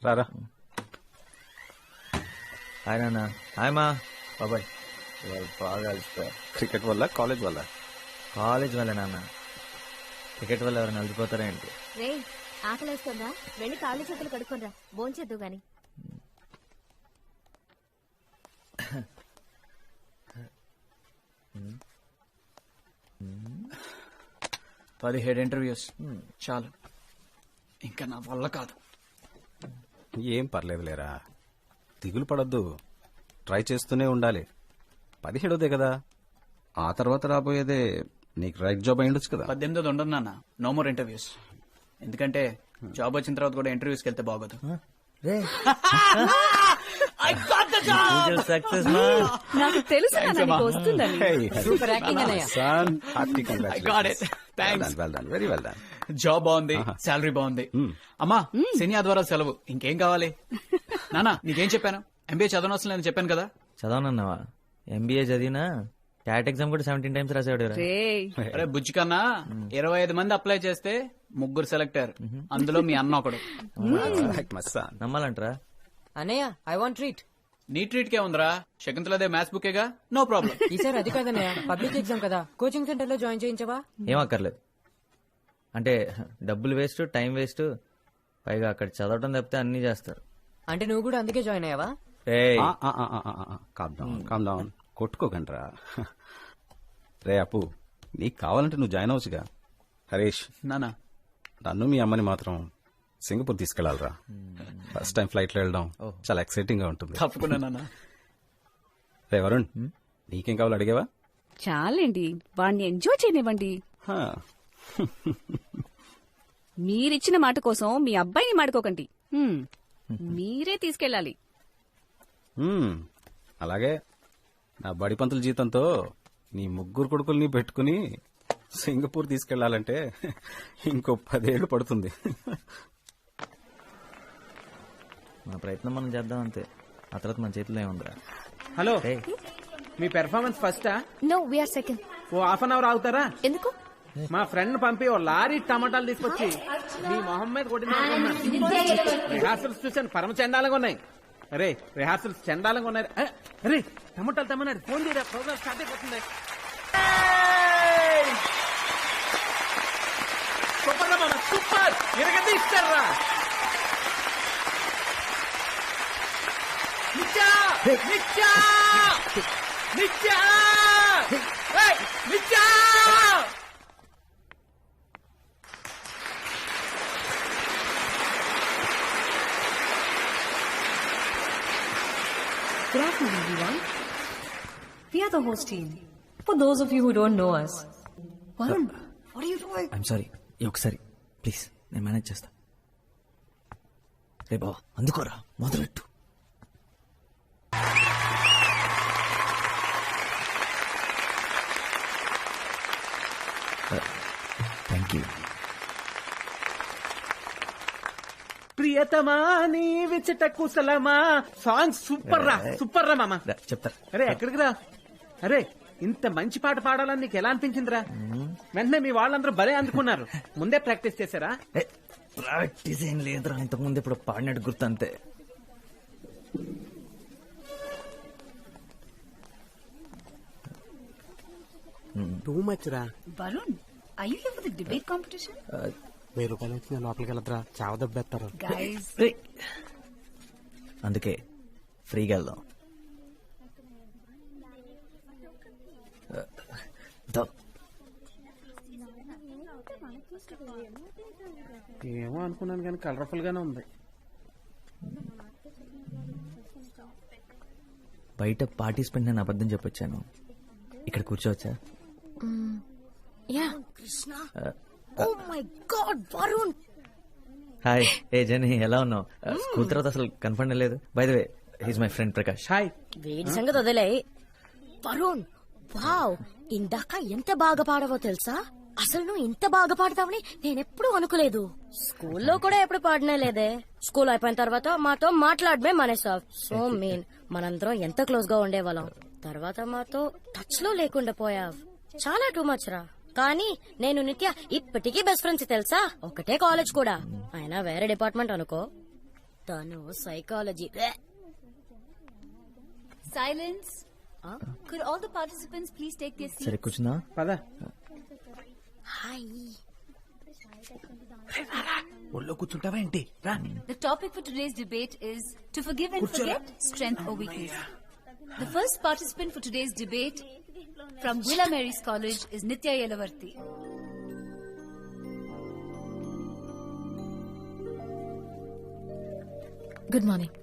రారా. హాయ్ నాన్న. హాయ్ మా బాబాయ్. బాగా అలసిపోయా. క్రికెట్ వల్ల కాలేజ్ వల్ల? కాలేజ్ వల్ల నాన్న. క్రికెట్ వల్ల ఎవరైనా అలసిపోతారా ఏంటి? రే ఆకలేస్తుందా? వెళ్ళి కాళ్ళు చేతులు కడుక్కోరా, భోంచేద్దు గాని. 17 ఇంటర్వ్యూస్ చాలు, ఇంకా నా వల్ల కాదు. ఏం పర్లేదు లేరా, దిగులు పడద్దు, ట్రై చేస్తూనే ఉండాలి. 17దే కదా, ఆ తర్వాత రాబోయేదే నీకు రైట్ జాబ్ అయి ఉండొచ్చు కదా. 18 ఉండదు నాన్న, నో మోర్ ఇంటర్వ్యూస్. ఎందుకంటే జాబ్ వచ్చిన తర్వాత కూడా ఇంటర్వ్యూస్కి వెళ్తే బాగోదు. సక్సెస్ నాకు తెలుసు వస్తుందని. Super acting very well done. Job బాగుంది, శాలరీ బాగుంది. అమ్మా శని ఆదివారాలు సెలవు, ఇంకేం కావాలి? నానా నీకేం చెప్పాను? ఎంబీఏ చదవనవసరం లేదని చెప్పాను కదా. చదవనన్నావా? ఎంబీఏ చదివినా క్యాట్ ఎగ్జామ్ కూడా 17 times రాసాడు. అరే బుజ్జి కన్నా 25 మంది అప్లై చేస్తే 3 సెలెక్ట్ అయ్యారు, అందులో మీ అన్న ఒకడు. నమ్మాలంటరా? అన్నయ్య ఐ వాంట్ ట్రీట్. నీ ట్రీట్ కే ఉందిరా, శకుంతలదే మ్యాథ్స్ బుకేగా, నో ప్రాబ్లం. ఈసారి అది కాదన్నయ్య, పబ్లిక్ ఎగ్జామ్ కదా, కోచింగ్ సెంటర్ లో జాయిన్ చేయించవా? ఏం అక్కర్లేదు. అంటే డబ్బులు వేస్ట్, టైం వేస్ట్, పైగా అక్కడ చదవటం తప్పితే అన్ని చేస్తారు. అంటే నువ్వు కూడా అందుకే జాయిన్ అయ్యావా? Calm down, కొట్టుకోకండ్రా. రే అప్పు, నీకు కావాలంటే నువ్వు జాయిన్ అవ్వచ్చుగా. హరీష్ నానా, నన్ను మీ అమ్మని మాత్రం సింగపూర్ తీసుకెళ్లాలరా. ఫస్ట్ టైం ఫ్లైట్ లో వెళ్ళడం చాలా ఎక్సైటింగ్ గా ఉంటుంది. తప్పకుండా నాన్న. రే వరుణ్, నీకేం కావాలో అడిగేవా? చాలండి, వాడిని ఎంజాయ్ చేయనివ్వండి. మీరిచ్చిన మాట కోసం మీ అబ్బాయిని మాడుకోకండి. మీరే తీసుకెళ్ళాలి. అలాగే నా బడి పంతుల జీతంతో నీ 3 కొడుకుల్ని పెట్టుకుని సింగపూర్ తీసుకెళ్లాలంటే ఇంకో 10 ఏళ్లు పడుతుంది. మన ప్రయత్నం మనం చేద్దాం అంతే, ఆ తర్వాత మన చేతిలో ఏముందిరా. హలో, మీ పెర్ఫార్మెన్స్ ఫస్టా? No we're second. Oh half an hour ఆగుతారా? ఎందుకు? మా ఫ్రెండ్ పంపి ఓ లారీ టమాటాలు తీసుకొచ్చి మీ మొహం మీద కొట్టిన రిహార్సల్స్ చూసాను, పరమ చండాలంగా ఉన్నాయి. అరే రిహార్సల్స్ చండాలంగా ఉన్నాయి. అరే టమాటాలు తమ్మన్నారు, ఫోన్ చేయరా, ప్రోగ్రామ్ స్టార్ట్ అయిపోతుంది. సూపర్ రా మామ, సూపర్, ఎరగది ఇస్తారా? నిత్యా నిత్యా నిత్యా నిత్యా. Good afternoon, everyone. We are the host team. For those of you who don't know us, Varun, what are you doing? I'm sorry, ఈ ఒకసారి ప్లీజ్, నేను మేనేజ్ చేస్తా. రే బావా, అందుకోరా, మొదలెట్టు. Thank you. ప్రియతమా నీ విచట కుశలమా సాంగ్ సూపర్ రా, సూపర్ రా మామ. చెప్తారా? అరే ఎక్కడికి రా? అరే ఇంత మంచి పాట పాడాలని నీకు ఎలా అనిపించిందిరా? వెంటనే మీ వాళ్ళందరూ భలే అందుకున్నారు. ముందే ప్రాక్టీస్ చేశారా? ప్రాక్టీస్ ఏం లేదురా, ఇంతకుముందు ఇప్పుడు పాడినట్టు గుర్తు అంతే. టూ మచ్ రా. Varun, are you here for the debate competition? 1000 రూపాయలు వచ్చిన లోపలికి వెళ్ళద్రా, చావదబ్బేస్తారు. Guys, అందుకే ఫ్రీగా వెళ్దాం. ఏమో అనుకున్నాను కానీ కలర్ఫుల్ గానే ఉంది. బయట పార్టిసిపెంట్ నేను అబద్ధం చెప్పొచ్చాను, ఇక్కడ కూర్చోవచ్చా? Yeah. Oh my god Varun. Hi. ఏ జని, ఎలా ఉన్నావు? స్కూల్ తర్వాత అసలు కన్ఫర్మ్ లేదు. By the way, he's my friend Prakash. Hi. వేడి సంగతి వదిలే. వరుణ్, వావ్, ఇందాక ఎంత బాగా పాడవో తెలుసా? అసలు నువ్వు ఇంత బాగా పాడతావని నేనెప్పుడు అనుకోలేదు. స్కూల్లో కూడా ఎప్పుడు పాడనే లేదే. స్కూల్ అయిపోయిన తర్వాత మాతో మాట్లాడమే మానేసావ్. సో మీన్, మనందరం ఎంత క్లోజ్ గా ఉండేవాళ్ళం, తర్వాత మాతో టచ్ లో లేకుండా పోయావ్. చాలా టూ మచ్ రా. కానీ నేను నిత్య ఇప్పటికీ బెస్ట్ ఫ్రెండ్స్ తెలుసా, ఒకటే కాలేజ్ కూడా, అయినా వేరే డిపార్ట్మెంట్ అనుకో. తను psychology. Silence. Could all the participants please take their సరే seats? కూర్చుందా? పద. హాయ్. ఒళ్ళో కూర్చుంటావా ఏంటి? రా. The topic for today's debate is to forgive and forget, strength or weakness. The first participant for today's debate from Villa Mary's College is Nitya Yelavarthi. Good morning.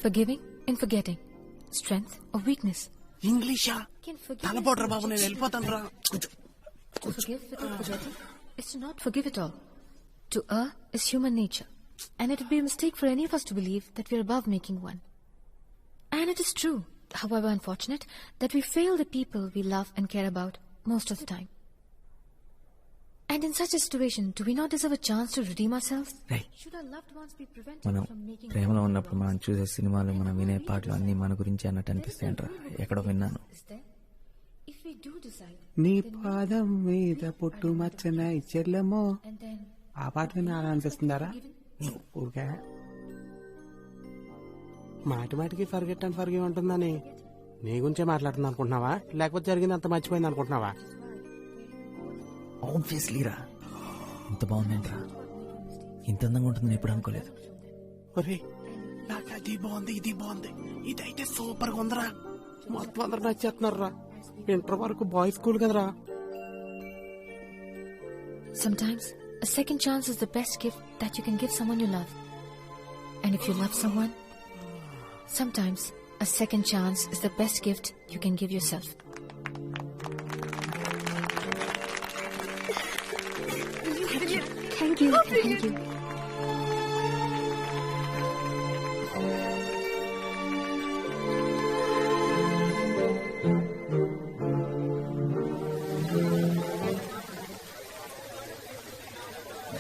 Forgiving and forgetting. Strength or weakness. ఇంగ్లీషా? Can forgive తలపోట్రా బాబు, నేను వెళ్ళిపోతాను రా. to forgive without forgetting is to not forgive at all. To err is human nature. And it would be a mistake for any of us to believe that we are above making one. And it is true, however unfortunate, that we fail the people we love and care about most of the time. And in such a situation, do we not deserve a chance to redeem ourselves? Hey. Should our loved ones be prevented మనం from making ప్రేమలో ఉన్నప్పుడు మనం చూసే సినిమాలు, మనం వినే పాటలు అన్ని మన గురించి అన్నట్టు అనిపిస్తాయంట్రా. ఎక్కడో విన్నాను. is there? If we do decide, నీ పాదం మీద పుట్టు మచ్చన చెల్లెమో, and then ఆ పాట విని అలా అనిపిస్తుందారా? ఊరికే మాటి మాటికి ఫర్గెట్ అండ్ ఫర్గివ్ ఉంటుందని నీ గురించే మాట్లాడుతుంది అనుకుంటున్నావా, లేకపోతే జరిగింది అంత మర్చిపోయింది అనుకుంటున్నావా? ఆబ్వియస్లీ రా. ఇంత బాగుందంట్రా. ఇంత అందంగా ఉంటుందని ఎప్పుడు అనుకోలేదు. ఒరే, నాకు అది బాగుంది, ఇది బాగుంది, ఇదైతే సూపర్ గా ఉందిరా, మొత్తం అందరు నచ్చేస్తున్నారు రా. ఇంటర్ వరకు బాయ్స్ స్కూల్ కదరా. sometimes a second chance is the best gift that you can give someone you love. And if you love someone, sometimes a second chance is the best gift you can give yourself. Thank you. Thank you.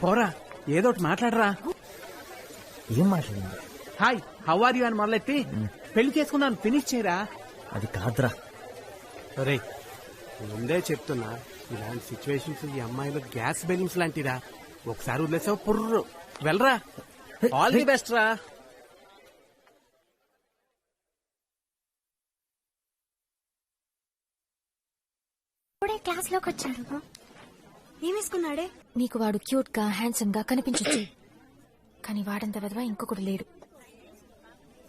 పోరా, ఏదో ఒకటి మాట్లాడరా. ఏం మాట్లాడింది? Hi, how are you అని మొదలెట్టి పెళ్లి చేసుకున్నాను ఫినిష్ చేయరా. అది కాదురా. అరే, ముందే చెప్తున్నా, ఇలాంటి సిచ్యువేషన్స్ ఈ అమ్మాయిలు గ్యాస్ బెలూన్స్ లాంటిరా. ఒకసారి వదిలేసావు పుర్రు. వెళ్ళరా. ఆల్ ది బెస్ట్ రా. ఇప్పుడే క్లాస్ లోకి వచ్చాడు. ఏమేసుకున్నాడే? మీకు వాడు క్యూట్ గా హ్యాండ్సమ్ గా కనిపించొచ్చు, కానీ వాడంత విధవ ఇంకొకడు లేడు.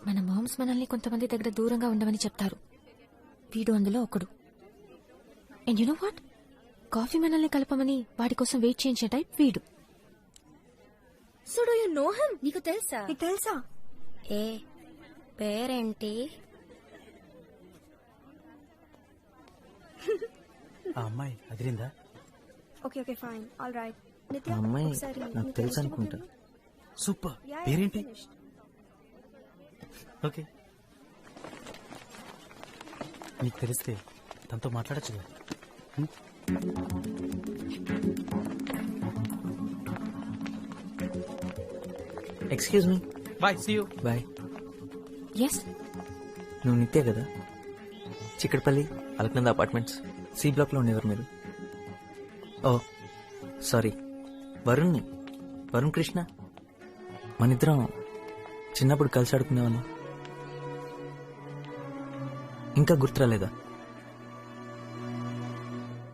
మన మామ్స్ మనల్ని కొంతమంది దగ్గర దూరంగా ఉండమని చెప్తారు. వీడు అందులో ఒకడు. And you know what? Coffee మనల్ని కలపమని వాడి కోసం వెయిట్ చేయించే టైప్ వీడు. So do you know him? నీకు తెలుసా? తెలుసా? ఏ పేరేంటి? ఆ అమ్మాయి అదిరిందా? Okay, fine. All right. ఆ Nitya, అమ్మాయి ఒకసారి నాకు నీ తెలుసు పేరు అనుకుంటా. సూపర్. Yeah, పేరేంటి? finished. ఓకే. నీకు తెలిస్తే తనతో మాట్లాడచ్చు. Excuse me. Bye, see you. Bye. Yes, నువ్వు నిత్య కదా? Chikkadpally Alaknanda apartments C block లో ఉండేవారు మీరు? Oh sorry, Varun Krishna. మనిద్దరం చిన్నప్పుడు కలిసి ఆడుకునేవాళ్ళం. ఇంకా గుర్తురాలేదా?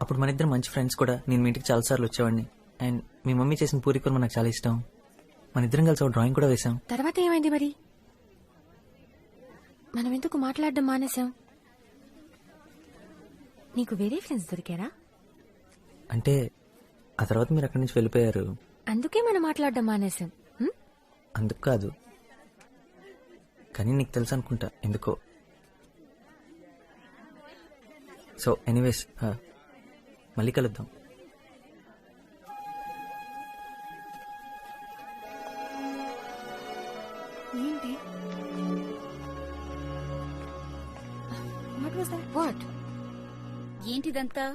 అప్పుడు మనిద్దరం మంచి ఫ్రెండ్స్ కూడా. నేను మీ ఇంటికి చాలాసార్లు వచ్చేవాడిని. అండ్ మీ మమ్మీ చేసిన పూరి కూర నాకు చాలా ఇష్టం. మనిద్దరం కలిసి ఒక డ్రాయింగ్ కూడా వేశాం. తర్వాత ఏమైంది మరి? మనం ఎందుకు మాట్లాడడం మానేశాం? నీకు వేరే ఫ్రెండ్స్ దొరికారా? అంటే ఆ తర్వాత మీరు అక్కడి నుంచి వెళ్ళిపోయారు. అందుకే మనం మాట్లాడడం మానేశాం. అందుకు కాదు, కానీ నీకు తెలుసు అనుకుంటా ఎందుకో. సో ఎనీవేస్, మళ్ళీ కలుద్దాం. ఏంటి? What was that? వాట్? ఏంటిదంతా?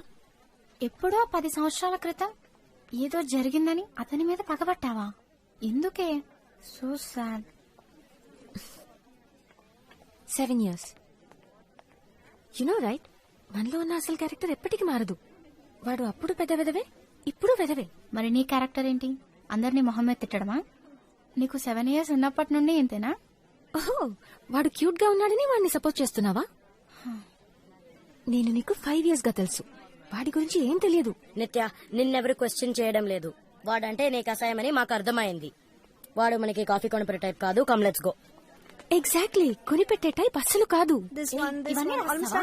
ఎప్పుడో 10 సంవత్సరాల క్రితం ఏదో జరిగిందని అతని మీద పగబట్టావా? ఎందుకే? So sad. 7 years. You know right, మనలో ఉన్న అసలు క్యారెక్టర్ ఎప్పటికీ మారదు. వాడు అప్పుడు పెద్ద వెదవే, ఇప్పుడు వెదవే. మరి నీ క్యారెక్టర్ ఏంటి? అందరినీ మొహం మీద తిట్టడమా? నీకు 7 years ఉన్నప్పటి నుండి ఇంతేనా? ఓహో, వాడు క్యూట్ గా ఉన్నాడని వాడిని సపోర్ట్ చేస్తున్నావా? నేను నీకు 5 years గా తెలుసు. వాడి గురించి ఏం తెలియదు. నిత్య, నిన్నెవరు క్వశ్చన్ చేయడం లేదు. వాడంటే నీకు అసహ్యమని మాకు అర్థమైంది. వాడు మనకి కాఫీ కొనిపెట్టే టైప్ కాదు. Come let's go. ఎగ్జాక్ట్లీ, కొనిపెట్టే టైప్ అస్సలు కాదు. ఇవన్నీ రాస్తావా?